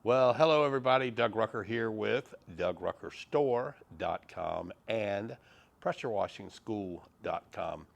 Well, hello everybody. Doug Rucker here with DougRuckerStore.com and PressureWashingSchool.com.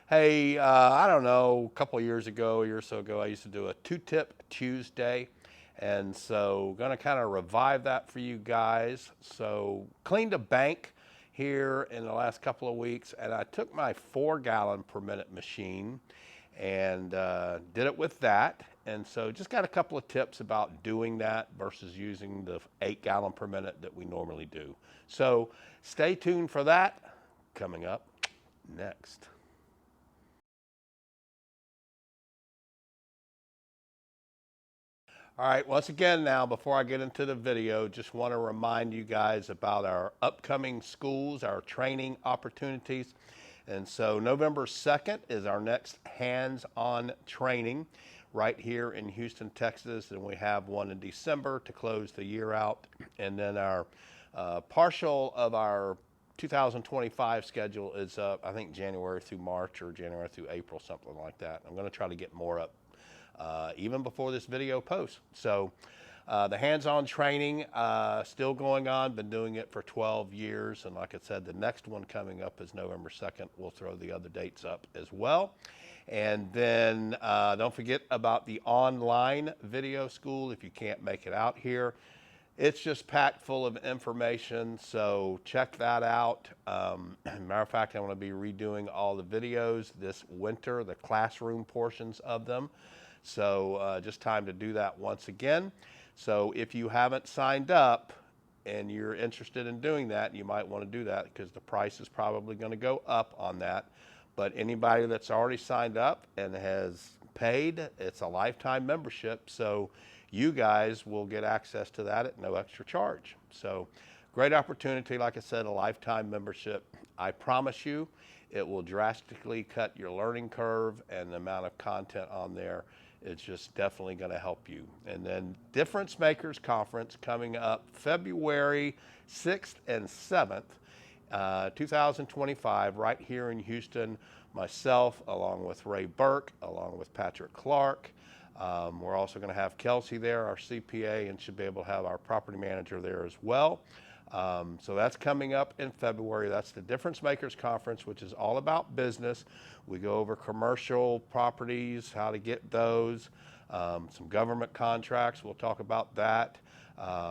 Hey, I don't know, a couple of years ago, a year or so ago, I used to do a two-tip Tuesday. And so going to kind of revive that for you guys. So cleaned a bank here in the last couple of weeks, and I took my 4 gallon per minute machine and did it with that. And so just got a couple of tips about doing that versus using the 8 gallon per minute that we normally do. So stay tuned for that coming up next. All right, once again now, before I get into the video, just want to remind you guys about our upcoming schools, our training opportunities. And so November 2nd is our next hands-on training right here in Houston, Texas. And we have one in December to close the year out. And then our partial of our 2025 schedule is up, I think January through March or January through April, something like that. I'm going to try to get more up even before this video posts. So the hands-on training still going on, been doing it for 12 years. And like I said, the next one coming up is November 2nd. We'll throw the other dates up as well. And then don't forget about the online video school if you can't make it out here. It's just packed full of information, so check that out. Matter of fact, I'm going to be redoing all the videos this winter, the classroom portions of them. So just time to do that once again. So if you haven't signed up and you're interested in doing that, you might want to do that because the price is probably going to go up on that. But anybody that's already signed up and has paid, it's a lifetime membership. So you guys will get access to that at no extra charge. So great opportunity. Like I said, a lifetime membership. I promise you it will drastically cut your learning curve, and the amount of content on there is just definitely going to help you. And then Difference Makers Conference coming up February 6th and 7th, 2025, right here in Houston. Myself, along with Ray Burke, along with Patrick Clark. We're also going to have Kelsey there, our CPA, and should be able to have our property manager there as well. So that's coming up in February. That's the Difference Makers Conference, which is all about business. We go over commercial properties, how to get those, some government contracts. We'll talk about that.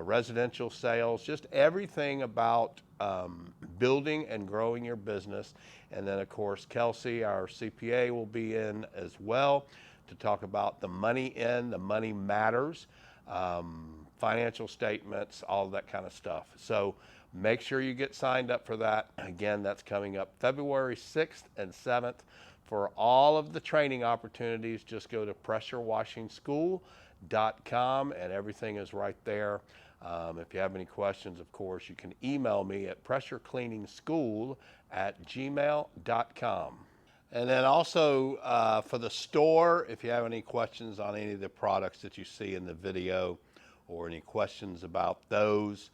Residential sales, just everything about building and growing your business. And then, of course, Kelsey, our CPA, will be in as well to talk about the money in, the money matters, financial statements, all that kind of stuff. So make sure you get signed up for that. Again, that's coming up February 6th and 7th. For all of the training opportunities, just go to PressureWashingSchool.com and everything is right there. If you have any questions, of course, you can email me at pressurecleaningschool@gmail.com. And then also for the store, if you have any questions on any of the products that you see in the video or any questions about those,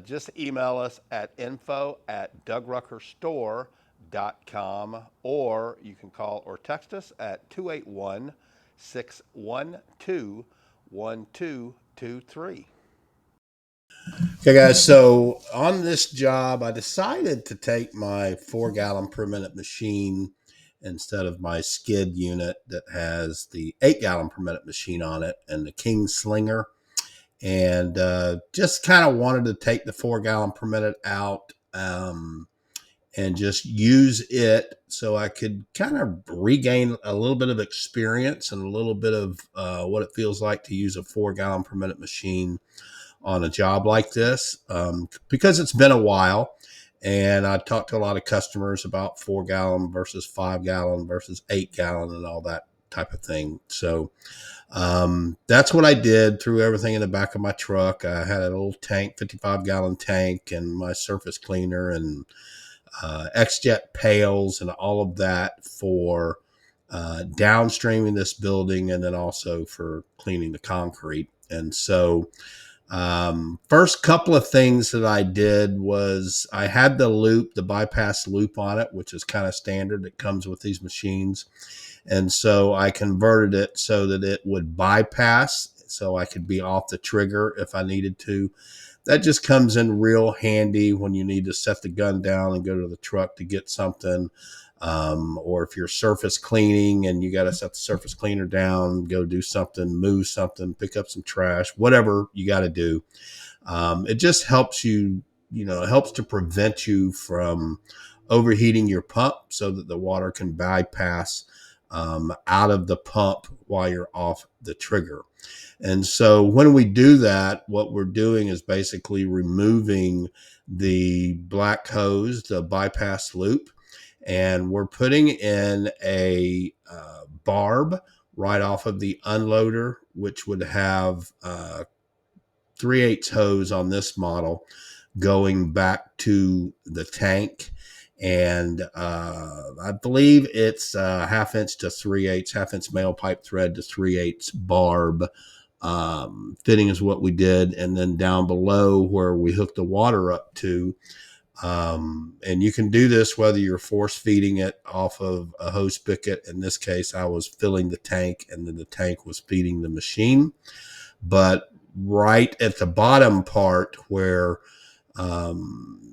just email us at info@DougRuckerStore.com, or you can call or text us at 281-612-1223. Okay, guys, so on this job, I decided to take my 4 gallon per minute machine instead of my skid unit that has the 8 gallon per minute machine on it and the Kingslinger. And just kind of wanted to take the 4 gallon per minute out and just use it so I could kind of regain a little bit of experience and a little bit of what it feels like to use a 4 gallon per minute machine on a job like this, because it's been a while. And I talked to a lot of customers about 4 gallon versus 5 gallon versus 8 gallon and all that type of thing. So that's what I did. Threw everything in the back of my truck. I had a little tank, 55 gallon tank, and my surface cleaner and X-Jet pails and all of that for downstreaming this building, and then also for cleaning the concrete. And so first couple of things that I did was I had the loop, the bypass loop on it, which is kind of standard. It comes with these machines. And so I converted it so that it would bypass so I could be off the trigger if I needed to. That just comes in real handy when you need to set the gun down and go to the truck to get something. Or if you're surface cleaning and you got to set the surface cleaner down, go do something, move something, pick up some trash, whatever you got to do. It just helps you, it helps to prevent you from overheating your pump so that the water can bypass out of the pump while you're off the trigger. And so when we do that, what we're doing is basically removing the black hose, the bypass loop, and we're putting in a barb right off of the unloader, which would have 3/8 hose on this model going back to the tank. And I believe it's 1/2 inch to 3/8, 1/2 inch male pipe thread to 3/8 barb fitting is what we did. And then down below where we hooked the water up to, and you can do this whether you're force feeding it off of a hose spigot. In this case, I was filling the tank and then the tank was feeding the machine. But right at the bottom part where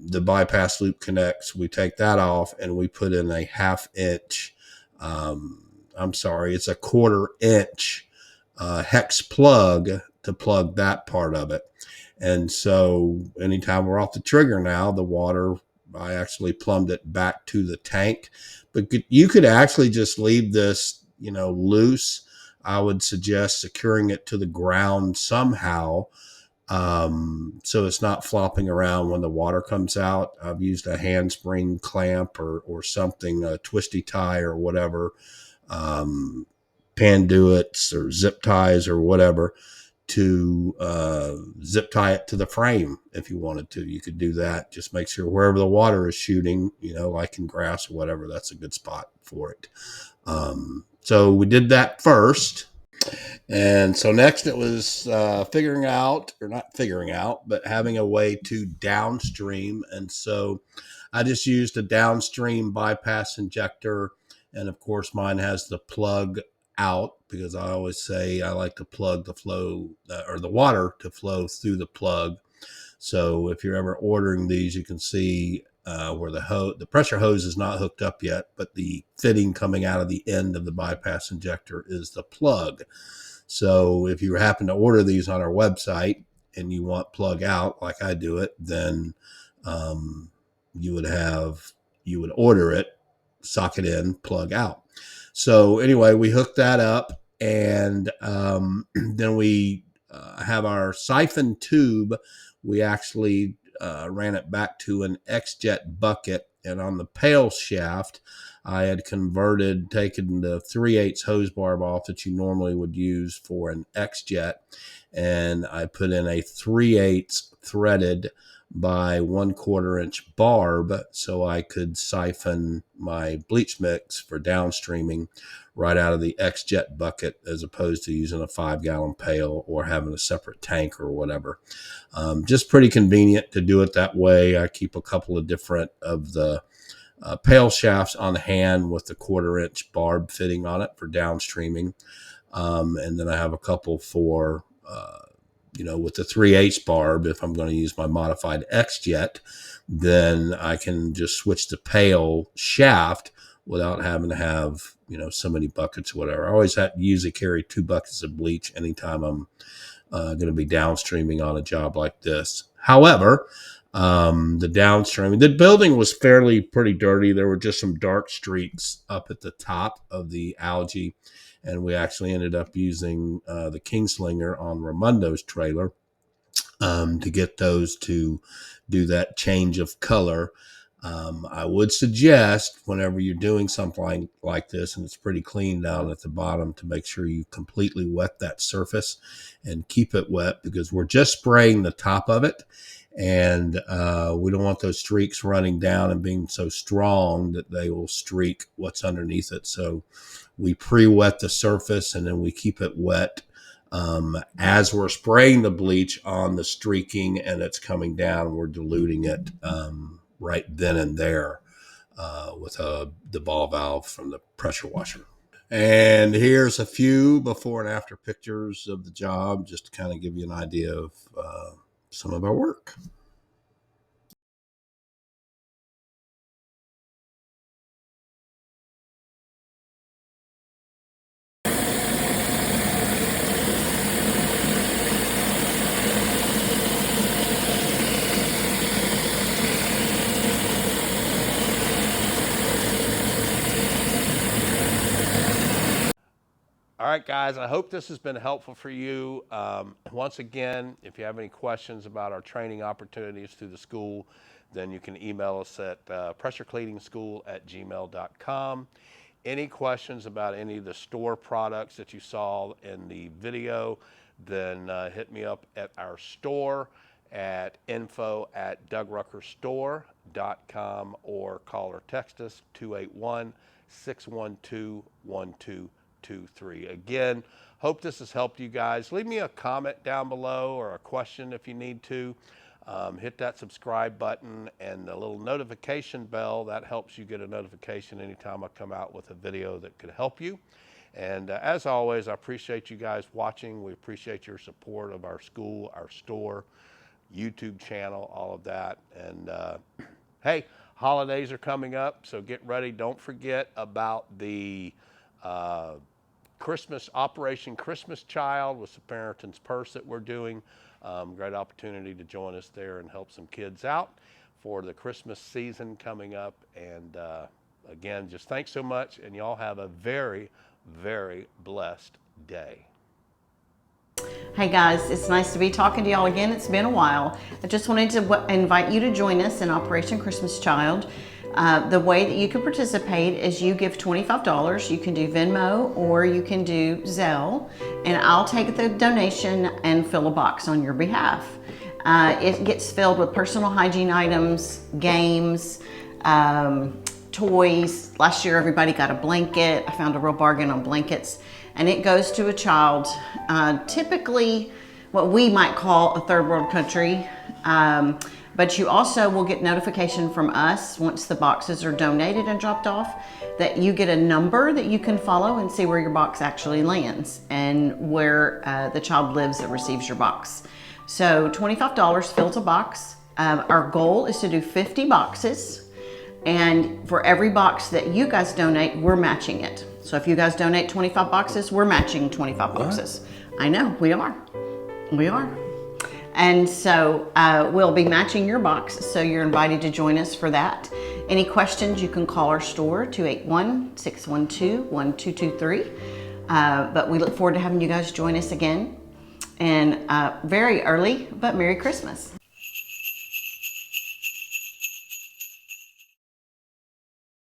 the bypass loop connects, we take that off and we put in a 1/2 inch, it's a 1/4 inch hex plug to plug that part of it. And so anytime we're off the trigger now, the water, I actually plumbed it back to the tank. But you could actually just leave this, loose. I would suggest securing it to the ground somehow, so it's not flopping around when the water comes out. I've used a handspring clamp or something, a twisty tie or whatever, Panduits or zip ties or whatever, to zip tie it to the frame. If you wanted to, you could do that. Just make sure wherever the water is shooting, like in grass or whatever, that's a good spot for it. So we did that first. And so next it was figuring out, or not figuring out, but having a way to downstream. And so I just used a downstream bypass injector. And of course, mine has the plug out, because I always say I like to plug the flow or the water to flow through the plug. So if you're ever ordering these, you can see where the pressure hose is not hooked up yet, but the fitting coming out of the end of the bypass injector is the plug. So if you happen to order these on our website and you want plug out like I do it, then you would order it, socket in, plug out. So anyway, we hooked that up, and then we have our siphon tube. We actually ran it back to an X-Jet bucket, and on the pail shaft, I had taken the 3/8 hose barb off that you normally would use for an X-Jet, and I put in a 3/8 threaded by 1/4 inch barb so I could siphon my bleach mix for downstreaming right out of the X-Jet bucket, as opposed to using a 5-gallon pail or having a separate tank or whatever. Just pretty convenient to do it that way. I keep a couple of different of the pail shafts on hand with the 1/4 inch barb fitting on it for downstreaming. And then I have a couple for, with the 3/8 barb. If I'm going to use my modified X-Jet, then I can just switch the pail shaft without having to have, so many buckets or whatever. I always have to usually carry 2 buckets of bleach anytime I'm going to be downstreaming on a job like this. However, the downstreaming, the building was pretty dirty. There were just some dark streaks up at the top of the algae, and we actually ended up using the Kingslinger on Raimundo's trailer to get those to do that change of color. I would suggest whenever you're doing something like this, and it's pretty clean down at the bottom, to make sure you completely wet that surface and keep it wet, because we're just spraying the top of it. And we don't want those streaks running down and being so strong that they will streak what's underneath it. So we pre-wet the surface, and then we keep it wet as we're spraying the bleach on the streaking and it's coming down. We're diluting it right then and there with the ball valve from the pressure washer. And here's a few before and after pictures of the job, just to kind of give you an idea of some of our work. All right, guys, I hope this has been helpful for you. Once again, if you have any questions about our training opportunities through the school, then you can email us at pressurecleaningschool@gmail.com. Any questions about any of the store products that you saw in the video, then hit me up at our store at info@dougruckerstore.com or call or text us 281-612-1223. Again, hope this has helped you guys. Leave me a comment down below or a question if you need to. Hit that subscribe button and the little notification bell. That helps you get a notification anytime I come out with a video that could help you. And as always, I appreciate you guys watching. We appreciate your support of our school, our store, YouTube channel, all of that. And hey, holidays are coming up, so get ready. Don't forget about the Operation Christmas Child with Samaritan's Purse that we're doing. Great opportunity to join us there and help some kids out for the Christmas season coming up. And again, just thanks so much, and y'all have a very, very blessed day. Hey guys, it's nice to be talking to y'all again. It's been a while. I just wanted to invite you to join us in Operation Christmas Child. The way that you can participate is you give $25. You can do Venmo or you can do Zelle, and I'll take the donation and fill a box on your behalf. It gets filled with personal hygiene items, games, toys. Last year everybody got a blanket. I found a real bargain on blankets. And it goes to a child, typically what we might call a third world country. But you also will get notification from us once the boxes are donated and dropped off that you get a number that you can follow and see where your box actually lands and where the child lives that receives your box. So $25 fills a box. Our goal is to do 50 boxes. And for every box that you guys donate, we're matching it. So if you guys donate 25 boxes, we're matching 25 boxes. I know, we are. We are. And so we'll be matching your box, so you're invited to join us for that. Any questions, you can call our store, 281-612-1223. But we look forward to having you guys join us again. And very early, but Merry Christmas.